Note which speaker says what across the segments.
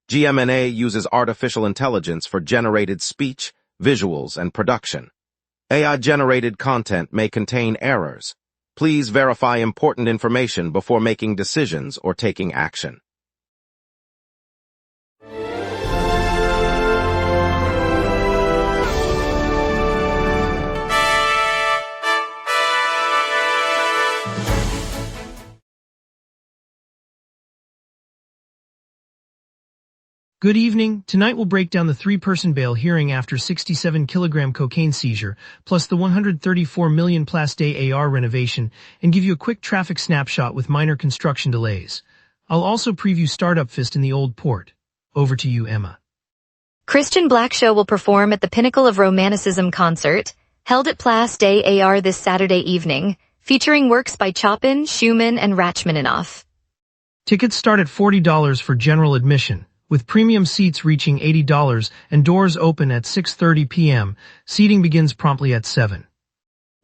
Speaker 1: GMNA uses artificial intelligence for generated speech, visuals, and production. AI-generated content may contain errors. Please verify important information before making decisions or taking action.
Speaker 2: Good evening. Tonight we'll break down the three-person bail hearing after 67-kilogram cocaine seizure, plus the 134 million Place des AR renovation, and give you a quick traffic snapshot with minor construction delays. I'll also preview Startup Fest in the Old Port. Over to you, Emma.
Speaker 3: Christian Blackshow will perform at the Pinnacle of Romanticism concert, held at Place des AR this Saturday evening, featuring works by Chopin, Schumann, and Rachmaninoff.
Speaker 2: Tickets start at $40 for general admission, with premium seats reaching $80 and doors open at 6:30 p.m. Seating begins promptly at 7.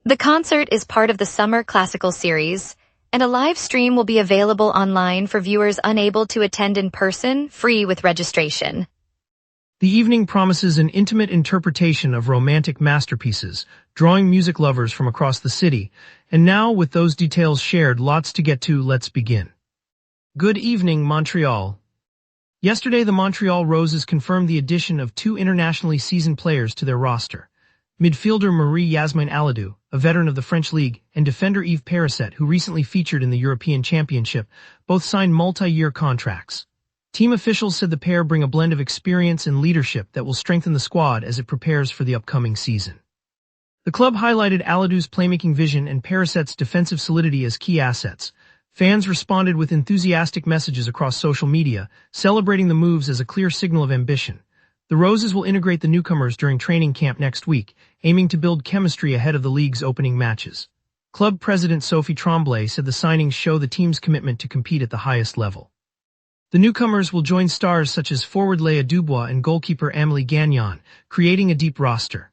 Speaker 3: The concert is part of the Summer Classical Series, and a live stream will be available online for viewers unable to attend in person, free with registration.
Speaker 2: The evening promises an intimate interpretation of romantic masterpieces, drawing music lovers from across the city. And now, with those details shared, lots to get to, let's begin. Good evening, Montreal. Yesterday, the Montreal Roses confirmed the addition of 2 internationally seasoned players to their roster. Midfielder Marie-Yasmin Aladou, a veteran of the French League, and defender Yves Perisset, who recently featured in the European Championship, both signed multi-year contracts. Team officials said the pair bring a blend of experience and leadership that will strengthen the squad as it prepares for the upcoming season. The club highlighted Aladou's playmaking vision and Perisset's defensive solidity as key assets. Fans responded with enthusiastic messages across social media, celebrating the moves as a clear signal of ambition. The Roses will integrate the newcomers during training camp next week, aiming to build chemistry ahead of the league's opening matches. Club president Sophie Tremblay said the signings show the team's commitment to compete at the highest level. The newcomers will join stars such as forward Léa Dubois and goalkeeper Amélie Gagnon, creating a deep roster.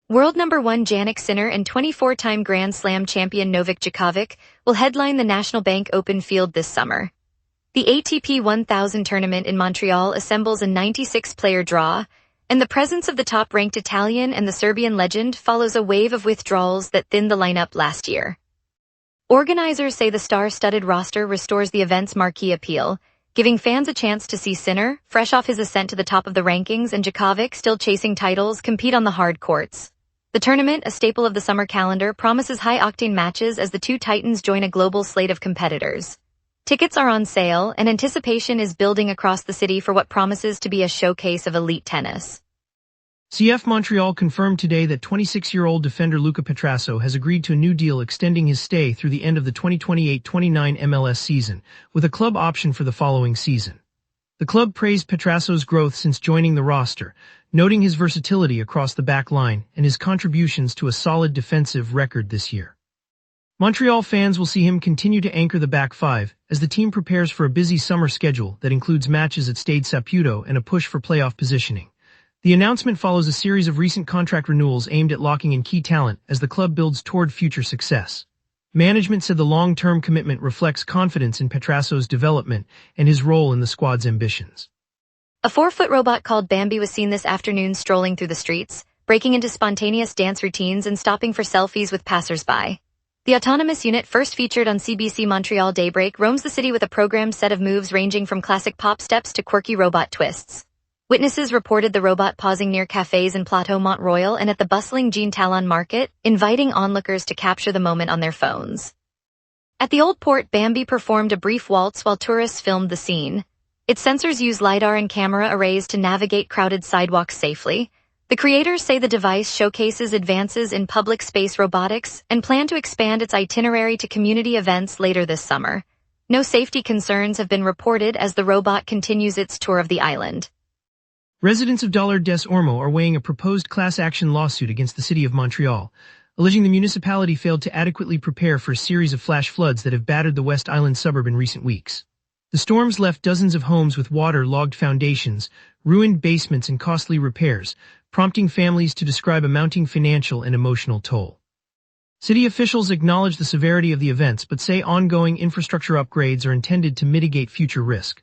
Speaker 3: World number 1 Jannik Sinner and 24-time Grand Slam champion Novak Djokovic will headline the National Bank Open field this summer. The ATP 1000 tournament in Montreal assembles a 96-player draw, and the presence of the top-ranked Italian and the Serbian legend follows a wave of withdrawals that thinned the lineup last year. Organizers say the star-studded roster restores the event's marquee appeal, giving fans a chance to see Sinner, fresh off his ascent to the top of the rankings, and Djokovic, still chasing titles, compete on the hard courts. The tournament, a staple of the summer calendar, promises high-octane matches as the two titans join a global slate of competitors. Tickets are on sale, and anticipation is building across the city for what promises to be a showcase of elite tennis.
Speaker 2: CF Montreal confirmed today that 26-year-old defender Luca Petrasso has agreed to a new deal extending his stay through the end of the 2028-29 MLS season, with a club option for the following season. The club praised Petrasso's growth since joining the roster, noting his versatility across the back line and his contributions to a solid defensive record this year. Montreal fans will see him continue to anchor the back five as the team prepares for a busy summer schedule that includes matches at Stade Saputo and a push for playoff positioning. The announcement follows a series of recent contract renewals aimed at locking in key talent as the club builds toward future success. Management said the long-term commitment reflects confidence in Petrasso's development and his role in the squad's ambitions.
Speaker 3: A 4-foot robot called Bambi was seen this afternoon strolling through the streets, breaking into spontaneous dance routines and stopping for selfies with passers-by. The autonomous unit, first featured on CBC Montreal Daybreak, roams the city with a programmed set of moves ranging from classic pop steps to quirky robot twists. Witnesses reported the robot pausing near cafes in Plateau Mont-Royal and at the bustling Jean Talon market, inviting onlookers to capture the moment on their phones. At the Old Port, Bambi performed a brief waltz while tourists filmed the scene. Its sensors use LiDAR and camera arrays to navigate crowded sidewalks safely. The creators say the device showcases advances in public space robotics and plan to expand its itinerary to community events later this summer. No safety concerns have been reported as the robot continues its tour of the island.
Speaker 2: Residents of Dollar des Ormeaux are weighing a proposed class action lawsuit against the city of Montreal, alleging the municipality failed to adequately prepare for a series of flash floods that have battered the West Island suburb in recent weeks. The storms left dozens of homes with water-logged foundations, ruined basements, and costly repairs, prompting families to describe a mounting financial and emotional toll. City officials acknowledge the severity of the events but say ongoing infrastructure upgrades are intended to mitigate future risk.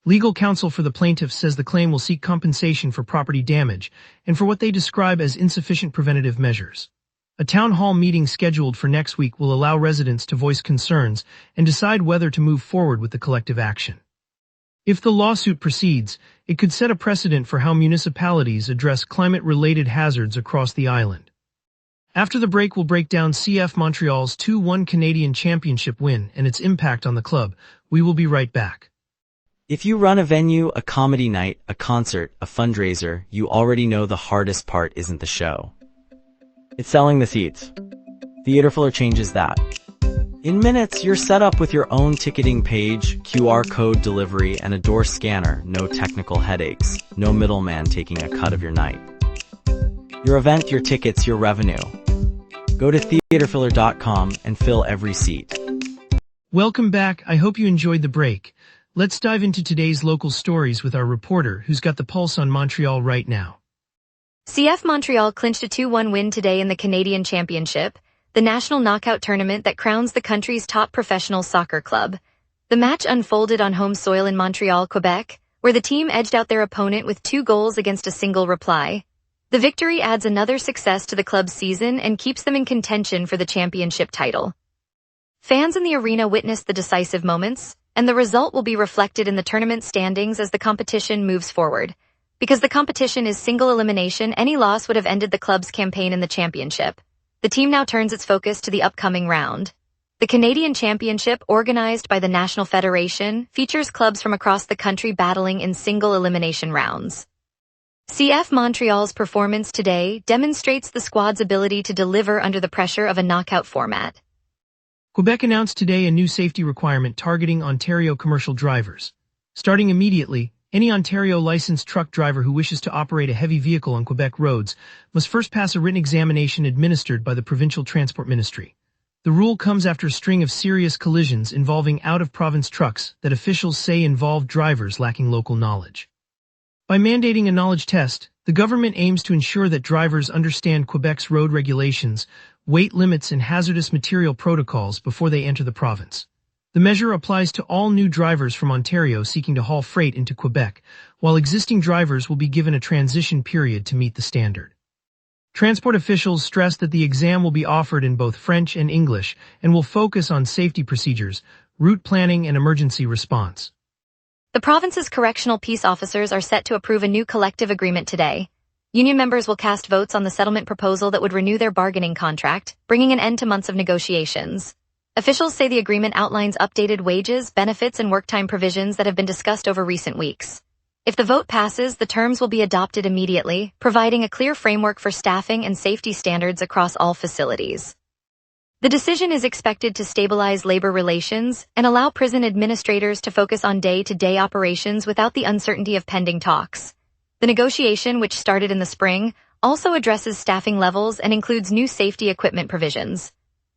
Speaker 2: Legal counsel for the plaintiffs says the claim will seek compensation for property damage and for what they describe as insufficient preventative measures. A town hall meeting scheduled for next week will allow residents to voice concerns and decide whether to move forward with the collective action. If the lawsuit proceeds, it could set a precedent for how municipalities address climate-related hazards across the island. After the break, we'll break down CF Montreal's 2-1 Canadian Championship win and its impact on the club. We will be right back.
Speaker 4: If you run a venue, a comedy night, a concert, a fundraiser, you already know the hardest part isn't the show. It's selling the seats. Theaterfiller changes that. In minutes, you're set up with your own ticketing page, QR code delivery, and a door scanner. No technical headaches. No middleman taking a cut of your night. Your event, your tickets, your revenue. Go to theaterfiller.com and fill every seat.
Speaker 2: Welcome back. I hope you enjoyed the break. Let's dive into today's local stories with our reporter who's got the pulse on Montreal right now.
Speaker 3: CF Montreal clinched a 2-1 win today in the Canadian Championship, the national knockout tournament that crowns the country's top professional soccer club. The match unfolded on home soil in Montreal, Quebec, where the team edged out their opponent with 2 goals against a single reply. The victory adds another success to the club's season and keeps them in contention for the championship title. Fans in the arena witnessed the decisive moments, and the result will be reflected in the tournament standings as the competition moves forward. Because the competition is single elimination, any loss would have ended the club's campaign in the championship. The team now turns its focus to the upcoming round. The Canadian Championship, organized by the National Federation, features clubs from across the country battling in single elimination rounds. CF Montreal's performance today demonstrates the squad's ability to deliver under the pressure of a knockout format.
Speaker 2: Quebec announced today a new safety requirement targeting Ontario commercial drivers. Starting immediately, any Ontario licensed truck driver who wishes to operate a heavy vehicle on Quebec roads must first pass a written examination administered by the Provincial Transport Ministry. The rule comes after a string of serious collisions involving out-of-province trucks that officials say involved drivers lacking local knowledge. By mandating a knowledge test, the government aims to ensure that drivers understand Quebec's road regulations, weight limits, and hazardous material protocols before they enter the province. The measure applies to all new drivers from Ontario seeking to haul freight into Quebec, while existing drivers will be given a transition period to meet the standard. Transport officials stress that the exam will be offered in both French and English and will focus on safety procedures, route planning, and emergency response.
Speaker 3: The province's correctional peace officers are set to approve a new collective agreement today. Union members will cast votes on the settlement proposal that would renew their bargaining contract, bringing an end to months of negotiations. Officials say the agreement outlines updated wages, benefits, and work time provisions that have been discussed over recent weeks. If the vote passes, the terms will be adopted immediately, providing a clear framework for staffing and safety standards across all facilities. The decision is expected to stabilize labor relations and allow prison administrators to focus on day-to-day operations without the uncertainty of pending talks. The negotiation, which started in the spring, also addresses staffing levels and includes new safety equipment provisions.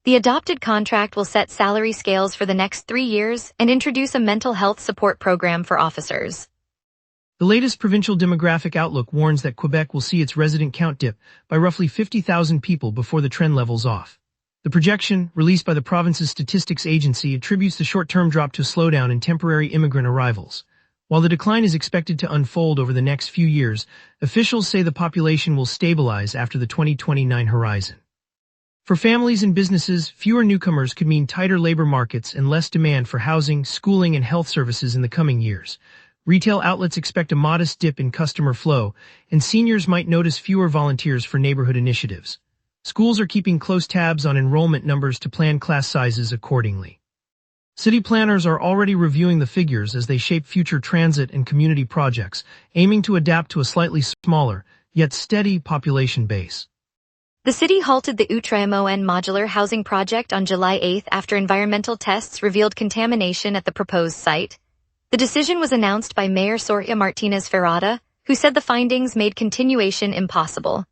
Speaker 3: The adopted contract will set salary scales for the next 3 years and introduce a mental health support program for officers.
Speaker 2: The latest provincial demographic outlook warns that Quebec will see its resident count dip by roughly 50,000 people before the trend levels off. The projection, released by the province's statistics agency, attributes the short-term drop to a slowdown in temporary immigrant arrivals. While the decline is expected to unfold over the next few years, officials say the population will stabilize after the 2029 horizon. For families and businesses, fewer newcomers could mean tighter labor markets and less demand for housing, schooling, and health services in the coming years. Retail outlets expect a modest dip in customer flow, and seniors might notice fewer volunteers for neighborhood initiatives. Schools are keeping close tabs on enrollment numbers to plan class sizes accordingly. City planners are already reviewing the figures as they shape future transit and community projects, aiming to adapt to a slightly smaller, yet steady population base.
Speaker 3: The city halted the Outremont modular housing project on July 8 after environmental tests revealed contamination at the proposed site. The decision was announced by Mayor Soraya Martinez Ferrada, who said the findings made continuation impossible.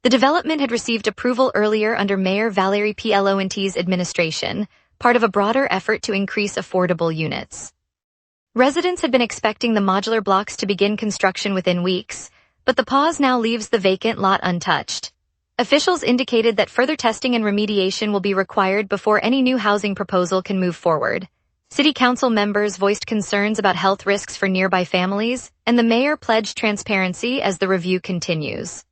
Speaker 3: The development had received approval earlier under Mayor Valérie Plant's administration, part of a broader effort to increase affordable units. Residents had been expecting the modular blocks to begin construction within weeks, but the pause now leaves the vacant lot untouched. Officials indicated that further testing and remediation will be required before any new housing proposal can move forward. City council members voiced concerns about health risks for nearby families, and the mayor pledged transparency as the review continues.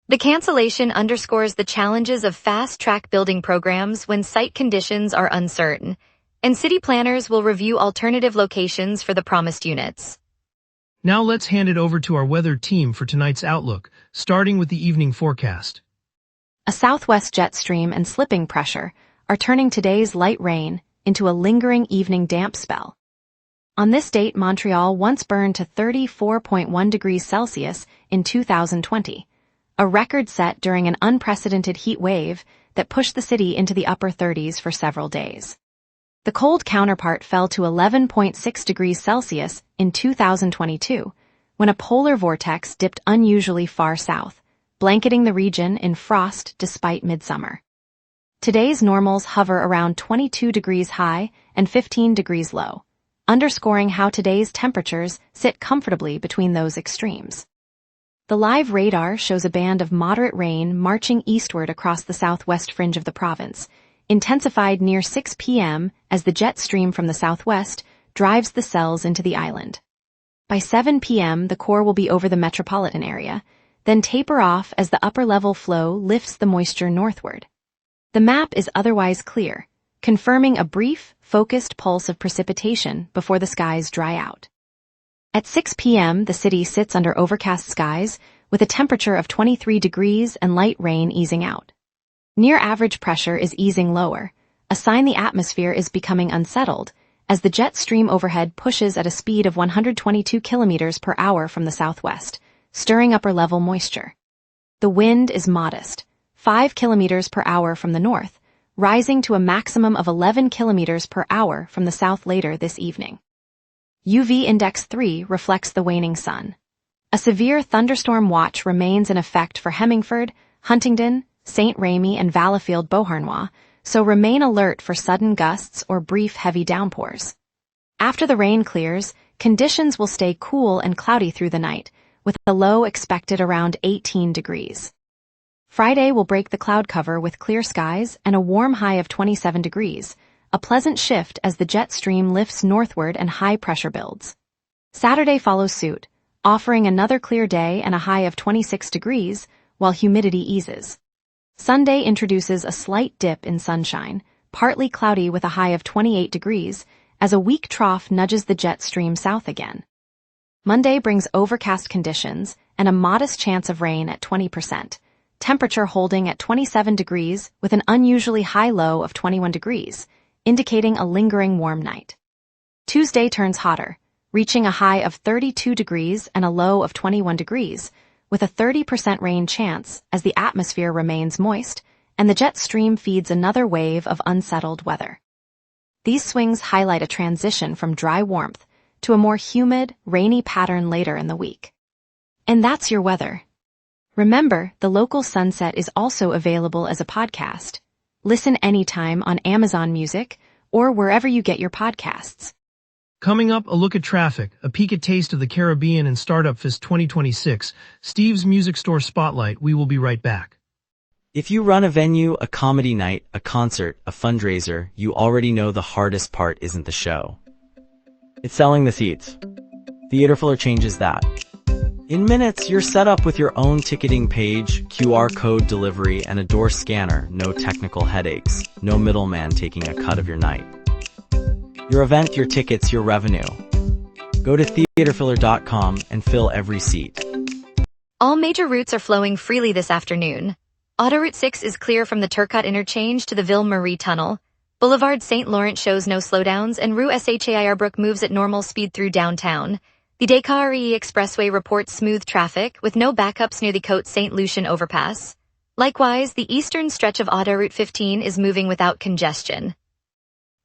Speaker 3: The cancellation underscores the challenges of fast-track building programs when site conditions are uncertain, and city planners will review alternative locations for the promised units.
Speaker 2: Now let's hand it over to our weather team for tonight's outlook, starting with the evening forecast.
Speaker 5: A southwest jet stream and slipping pressure are turning today's light rain into a lingering evening damp spell. On this date, Montreal once burned to 34.1 degrees Celsius in 2020, a record set during an unprecedented heat wave that pushed the city into the upper 30s for several days. The cold counterpart fell to 11.6 degrees Celsius in 2022, when a polar vortex dipped unusually far south, blanketing the region in frost despite midsummer. Today's normals hover around 22 degrees high and 15 degrees low, underscoring how today's temperatures sit comfortably between those extremes. The live radar shows a band of moderate rain marching eastward across the southwest fringe of the province, intensified near 6 p.m. as the jet stream from the southwest drives the cells into the island. By 7 p.m., the core will be over the metropolitan area, then taper off as the upper-level flow lifts the moisture northward. The map is otherwise clear, confirming a brief, focused pulse of precipitation before the skies dry out. At 6 p.m., the city sits under overcast skies with a temperature of 23 degrees and light rain easing out. Near-average pressure is easing lower, a sign the atmosphere is becoming unsettled as the jet stream overhead pushes at a speed of 122 kilometers per hour from the southwest, stirring upper-level moisture. The wind is modest, 5 kilometers per hour from the north, rising to a maximum of 11 kilometers per hour from the south later this evening. UV Index 3 reflects the waning sun. A severe thunderstorm watch remains in effect for Hemmingford, Huntingdon, St. Remy, and Valleyfield-Beauharnois, so remain alert for sudden gusts or brief heavy downpours. After the rain clears, conditions will stay cool and cloudy through the night, with a low expected around 18 degrees. Friday will break the cloud cover with clear skies and a warm high of 27 degrees, a pleasant shift as the jet stream lifts northward and high pressure builds. Saturday follows suit, offering another clear day and a high of 26 degrees, while humidity eases. Sunday introduces a slight dip in sunshine, partly cloudy with a high of 28 degrees, as a weak trough nudges the jet stream south again. Monday brings overcast conditions and a modest chance of rain at 20%, temperature holding at 27 degrees with an unusually high low of 21 degrees, indicating a lingering warm night. Tuesday turns hotter, reaching a high of 32 degrees and a low of 21 degrees, with a 30% rain chance as the atmosphere remains moist and the jet stream feeds another wave of unsettled weather. These swings highlight a transition from dry warmth to a more humid, rainy pattern later in the week. And that's your weather. Remember, the local sunset is also available as a podcast. Listen anytime on Amazon Music or wherever you get your podcasts.
Speaker 2: Coming up, a look at traffic, a peek at Taste of the Caribbean and Startup Fest 2026, Steve's Music Store Spotlight. We will be right back.
Speaker 4: If you run a venue, a comedy night, a concert, a fundraiser, you already know the hardest part isn't the show. It's selling the seats. Theaterfiller changes that. In minutes, you're set up with your own ticketing page, QR code delivery, and a door scanner. No technical headaches, no middleman taking a cut of your night. Your event, your tickets, your revenue. Go to theaterfiller.com and fill every seat.
Speaker 3: All major routes are flowing freely this afternoon. Autoroute 6 is clear from the Turcotte interchange to the Ville-Marie Tunnel. Boulevard St. Laurent shows no slowdowns, and Rue Shair-Brook moves at normal speed through downtown. The Descaries Expressway reports smooth traffic, with no backups near the Côte Saint-Lucian overpass. Likewise, the eastern stretch of Autoroute 15 is moving without congestion.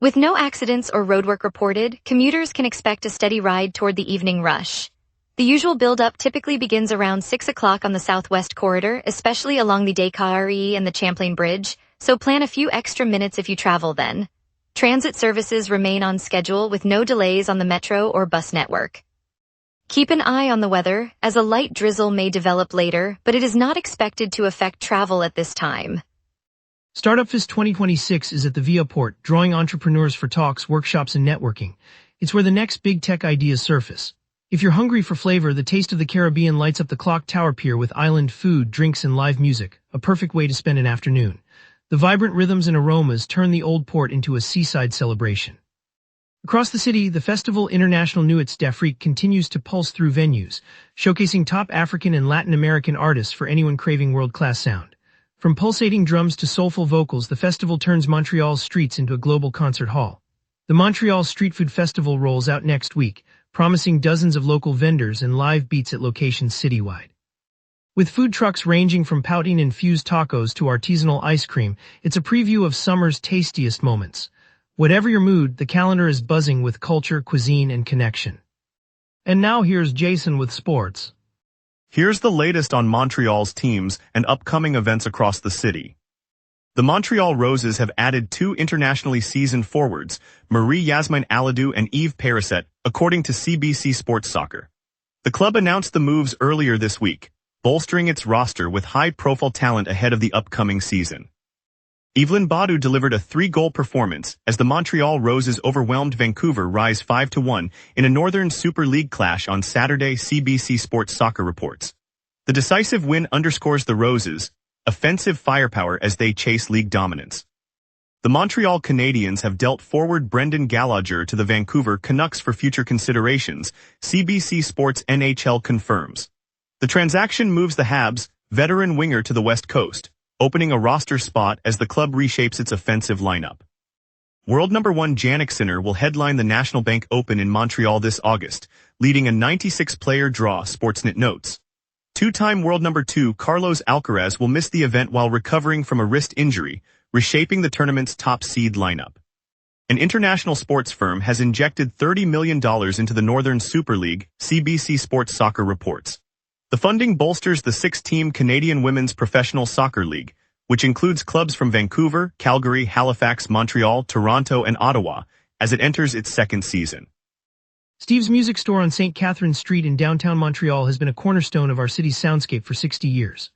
Speaker 3: With no accidents or roadwork reported, commuters can expect a steady ride toward the evening rush. The usual build-up typically begins around 6 o'clock on the southwest corridor, especially along the Descaries and the Champlain Bridge, so plan a few extra minutes if you travel then. Transit services remain on schedule with no delays on the metro or bus network. Keep an eye on the weather, as a light drizzle may develop later, but it is not expected to affect travel at this time.
Speaker 2: Startup Fest 2026 is at the Via Port, drawing entrepreneurs for talks, workshops, and networking. It's where the next big tech ideas surface. If you're hungry for flavor, the Taste of the Caribbean lights up the Clock Tower Pier with island food, drinks, and live music, a perfect way to spend an afternoon. The vibrant rhythms and aromas turn the old port into a seaside celebration. Across the city, the festival International Nuits d'Afrique continues to pulse through venues, showcasing top African and Latin American artists for anyone craving world-class sound. From pulsating drums to soulful vocals, the festival turns Montreal's streets into a global concert hall. The Montreal Street Food Festival rolls out next week, promising dozens of local vendors and live beats at locations citywide. With food trucks ranging from poutine-infused tacos to artisanal ice cream, it's a preview of summer's tastiest moments. Whatever your mood, the calendar is buzzing with culture, cuisine, and connection. And now here's Jason with sports.
Speaker 6: Here's the latest on Montreal's teams and upcoming events across the city. The Montreal Roses have added 2 internationally seasoned forwards, Marie-Yasmine Aladou and Yves Perisset, according to CBC Sports Soccer. The club announced the moves earlier this week, bolstering its roster with high-profile talent ahead of the upcoming season. Evelyn Badu delivered a 3-goal performance as the Montreal Roses overwhelmed Vancouver Rise 5-1 in a Northern Super League clash on Saturday, CBC Sports Soccer reports. The decisive win underscores the Roses' offensive firepower as they chase league dominance. The Montreal Canadiens have dealt forward Brendan Gallagher to the Vancouver Canucks for future considerations, CBC Sports NHL confirms. The transaction moves the Habs' veteran winger to the West Coast, opening a roster spot as the club reshapes its offensive lineup. World number 1 Jannik Sinner will headline the National Bank Open in Montreal this August, leading a 96-player draw, Sportsnet notes. 2-time world number 2 Carlos Alcaraz will miss the event while recovering from a wrist injury, reshaping the tournament's top seed lineup. An international sports firm has injected $30 million into the Northern Super League, CBC Sports Soccer reports. The funding bolsters the 6-team Canadian Women's Professional Soccer League, which includes clubs from Vancouver, Calgary, Halifax, Montreal, Toronto, and Ottawa, as it enters its second season.
Speaker 2: Steve's Music Store on St. Catherine Street in downtown Montreal has been a cornerstone of our city's soundscape for 60 years.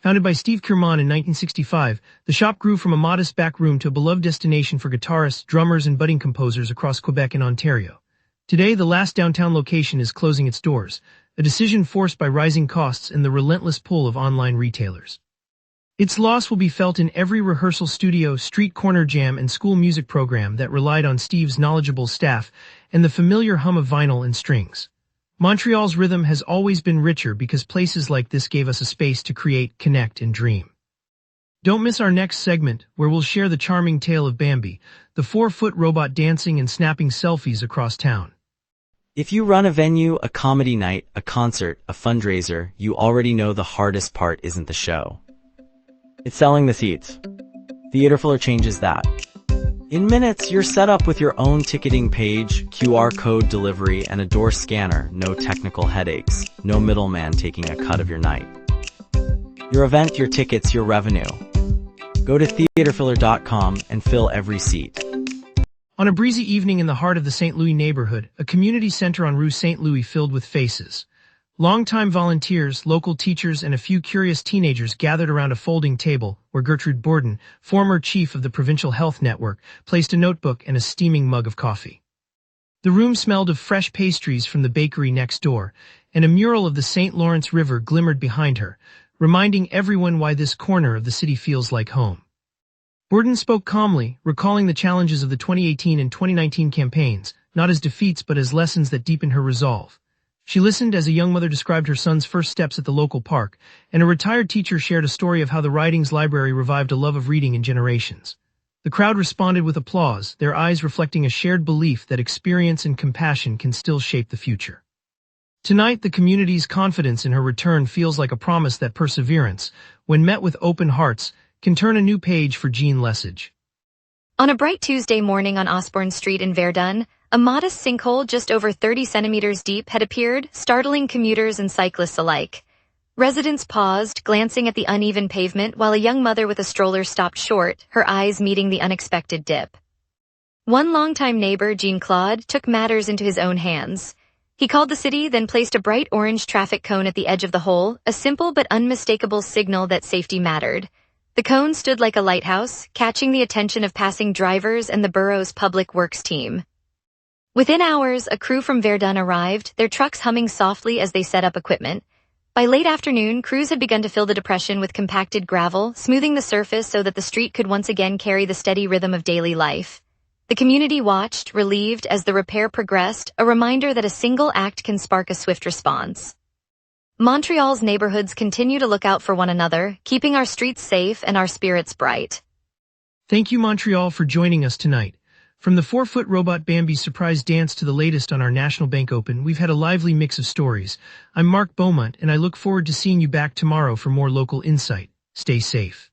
Speaker 2: Founded by Steve Kierman in 1965, the shop grew from a modest back room to a beloved destination for guitarists, drummers, and budding composers across Quebec and Ontario. Today, the last downtown location is closing its doors, a decision forced by rising costs and the relentless pull of online retailers. Its loss will be felt in every rehearsal studio, street corner jam, and school music program that relied on Steve's knowledgeable staff and the familiar hum of vinyl and strings. Montreal's rhythm has always been richer because places like this gave us a space to create, connect, and dream. Don't miss our next segment, where we'll share the charming tale of Bambi, the 4-foot robot dancing and snapping selfies across town.
Speaker 4: If you run a venue, a comedy night, a concert, a fundraiser, you already know the hardest part isn't the show. It's selling the seats. Theaterfiller changes that. In minutes, you're set up with your own ticketing page, QR code delivery, and a door scanner. No technical headaches. No middleman taking a cut of your night. Your event, your tickets, your revenue. Go to theaterfiller.com and fill every seat.
Speaker 2: On a breezy evening in the heart of the St. Louis neighborhood, a community center on Rue St. Louis filled with faces. Longtime volunteers, local teachers, and a few curious teenagers gathered around a folding table where Gertrude Borden, former chief of the Provincial Health Network, placed a notebook and a steaming mug of coffee. The room smelled of fresh pastries from the bakery next door, and a mural of the St. Lawrence River glimmered behind her, reminding everyone why this corner of the city feels like home. Borden spoke calmly, recalling the challenges of the 2018 and 2019 campaigns, not as defeats but as lessons that deepened her resolve. She listened as a young mother described her son's first steps at the local park, and a retired teacher shared a story of how the Ridings Library revived a love of reading in generations. The crowd responded with applause, their eyes reflecting a shared belief that experience and compassion can still shape the future. Tonight, the community's confidence in her return feels like a promise that perseverance, when met with open hearts, can turn a new page for Jean Lesage.
Speaker 3: On a bright Tuesday morning on Osborne Street in Verdun, a modest sinkhole just over 30 centimeters deep had appeared, startling commuters and cyclists alike. Residents paused, glancing at the uneven pavement, while a young mother with a stroller stopped short, her eyes meeting the unexpected dip. One longtime neighbor, Jean-Claude, took matters into his own hands. He called the city, then placed a bright orange traffic cone at the edge of the hole, a simple but unmistakable signal that safety mattered. The cone stood like a lighthouse, catching the attention of passing drivers and the borough's public works team. Within hours, a crew from Verdun arrived, their trucks humming softly as they set up equipment. By late afternoon, crews had begun to fill the depression with compacted gravel, smoothing the surface so that the street could once again carry the steady rhythm of daily life. The community watched, relieved, as the repair progressed, a reminder that a single act can spark a swift response. Montreal's neighborhoods continue to look out for one another, keeping our streets safe and our spirits bright.
Speaker 2: Thank you, Montreal, for joining us tonight. From the 4-foot robot Bambi's surprise dance to the latest on our National Bank Open, we've had a lively mix of stories. I'm Mark Beaumont, and I look forward to seeing you back tomorrow for more local insight. Stay safe.